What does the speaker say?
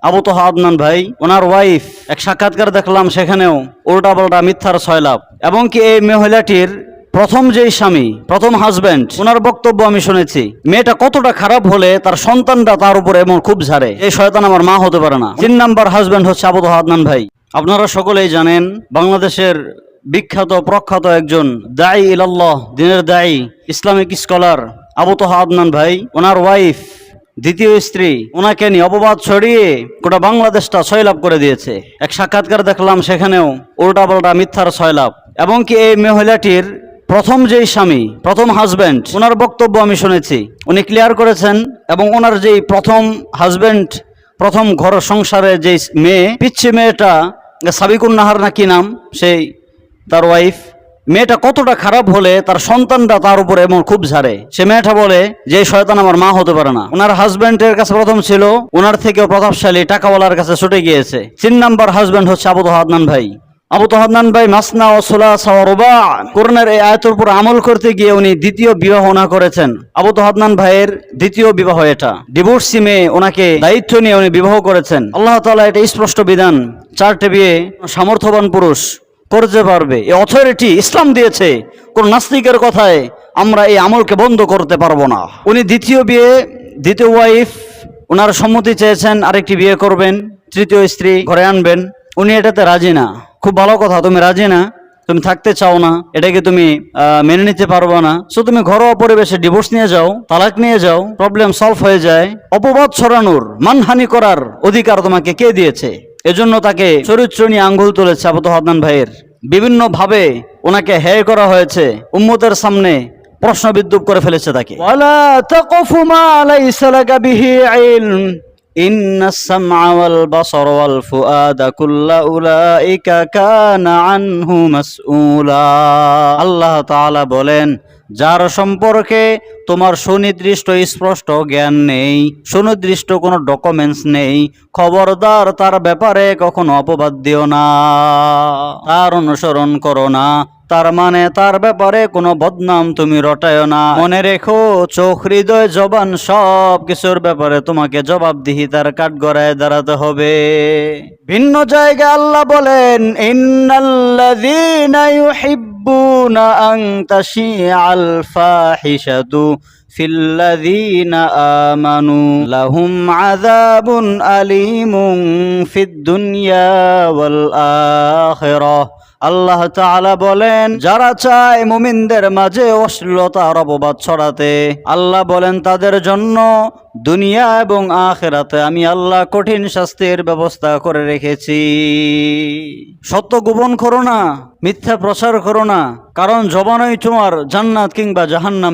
আবু তোহা আদনান ভাই, ওনার ওয়াইফ, এক সাক্ষাৎকার দেখলাম, সেখানেও উল্টা পাল্টা মিথ্যার সয়লাভ। এবং কি এই মহিলাটির প্রথম যেই স্বামী, প্রথম হাজবেন্ড, ওনার বক্তব্য আমি শুনেছি, মেয়েটা কতটা খারাপ হলে তার সন্তানটা তার উপরে এমন খুব ঝাড়ে, এই শয়তান আমার মা হতে পারে না। 3 নাম্বার হাজবেন্ড হচ্ছে আবু তোহা আদনান ভাই। আপনারা সকলেই জানেন, বাংলাদেশের বিখ্যাত প্রখ্যাত একজন দায়ী ইলাল্লাহ, দিনের দায়ী, ইসলামিক স্কলার আবু তোহা আদনান ভাই, ওনার ওয়াইফ, দ্বিতীয় স্ত্রী, ওনাকে নিয়ে অপবাদ ছড়িয়ে গোটা বাংলাদেশটা সয়লাভ করে দিয়েছে। এক সাক্ষাৎকার দেখলাম, সেখানেও উল্টা পাল্টা মিথ্যার সয়লাভ। এবং কি এই মহিলাটির প্রথম যেই স্বামী, প্রথম হাজবেন্ড, ওনার বক্তব্য আমি শুনেছি, উনি ক্লিয়ার করেছেন। এবং ওনার যেই প্রথম হাজবেন্ড, প্রথম ঘর সংসারে যে মেয়ে, পিচ্ছি মেয়েটা, সাবিকুন নাহার না কি নাম, সেই তার ওয়াইফ, মেয়েটা কতটা খারাপ হলে তার সন্তানটা তার উপরে এমন খুব ঝাড়ে, সে মেয়েটা বলে যে শয়তান আমার মা হতে পারে না। ওনার হাজবেন্ডের কাছে প্রথম ছিল, ওনার থেকেও প্রতাপশালী টাকাওয়ালার কাছে ছুটে গিয়েছে। 3 নাম্বার হাজবেন্ড হচ্ছে আবু তোহা আদনান ভাই। আবু তোহা আদনান ভাই মাসনা ও সুলাসা ওয়া রুবা কোরআনের এই আয়াতের উপর আমল করতে গিয়ে উনি দ্বিতীয় বিবাহ না করেছেন। আবু তোহা আদনান ভাইয়ের দ্বিতীয় বিবাহ এটা, ডিভোর্সি মেয়ে ওনাকে দায়িত্ব নিয়ে উনি বিবাহ করেছেন। আল্লাহ তাআলা এটা স্পষ্ট বিধান, 4টে বিয়ে সামর্থ্যবান পুরুষ করতে পারবে, এই অথরিটি ইসলাম দিয়েছে। কোন নাস্তিকের কথায় আমরা এই আমলকে বন্ধ করতে পারবো না। উনি দ্বিতীয় বিয়ে, দ্বিতীয় ওয়াইফ, ওনার সম্মতি চেয়েছেন আরেকটি বিয়ে করবেন, তৃতীয় স্ত্রী ঘরে আনবেন। উনি এটাতে রাজি না। খুব ভালো কথা, তুমি রাজি না, তুমি থাকতে চাও না, এটাকে তুমি মেনে নিতে পারবো না, সো তুমি ঘরোয়া পরিবেশে ডিভোর্স নিয়ে যাও, তালাক নিয়ে যাও, প্রবলেম সলভ হয়ে যায়। অপবাদ ছড়ানোর, মানহানি করার অধিকার তোমাকে কে দিয়েছে? এজন্য তাকে চরিত্র নিয়ে আঙ্গুল তুলেছে আবু তোহা আদনান ভাইয়ের। বিভিন্ন ভাবে ওনাকে হেয় করা হয়েছে, উম্মতের সামনে প্রশ্নবিদ্ধ করে ফেলেছে তাকে। ওয়ালা তাকফু মা লাইসা লাকা বিহি ইলম ইন্নাস সামআ ওয়াল বাসার ওয়াল ফুআদা কুল্লু উলাইকা কানা আনহু মাসউলা। আল্লাহ তাআলা বলেন, যার সম্পর্কে তোমার সুনির্দিষ্ট স্পষ্ট জ্ঞান নেই, সুনির্দিষ্ট কোনো ডকুমেন্টস নেই, খবরদার তার ব্যাপারে কখনো অপবাদ দিও না, তার অনুসরণ করো না, তার মানে তার ব্যাপারে কোনো বদনাম তুমি রটায়ো না। মনে রেখো, চোখ, হৃদয়, জবান সব কিছুর ব্যাপারে তোমাকে জবাবদিহিতার কাঠগড়ায় দাঁড়াতে হবে। ভিন্ন জায়গায় আল্লাহ বলেন, ইন্নাল্লাযীনা ইউহিব্বুনা আন তাশিআল ফাহিশাতু ফিল্লাযীনা আমানু লাহুম আযাবুন আলীমুন ফিদ দুনিয়া ওয়াল আখিরাহ। আল্লাহ তাআলা বলেন, যারা চায় মুমিনদের মাঝে অশ্লীলতার অপবাদ ছড়াতে, আল্লাহ বলেন তাদের জন্য দুনিয়া এবং আখিরাতে আমি আল্লাহ কঠিন শাস্তির ব্যবস্থা করে রেখেছি। সত্য গোপন করো না, মিথ্যা প্রচার করো না, কারণ জবানই তোমার জান্নাত কিংবা জাহান্নামের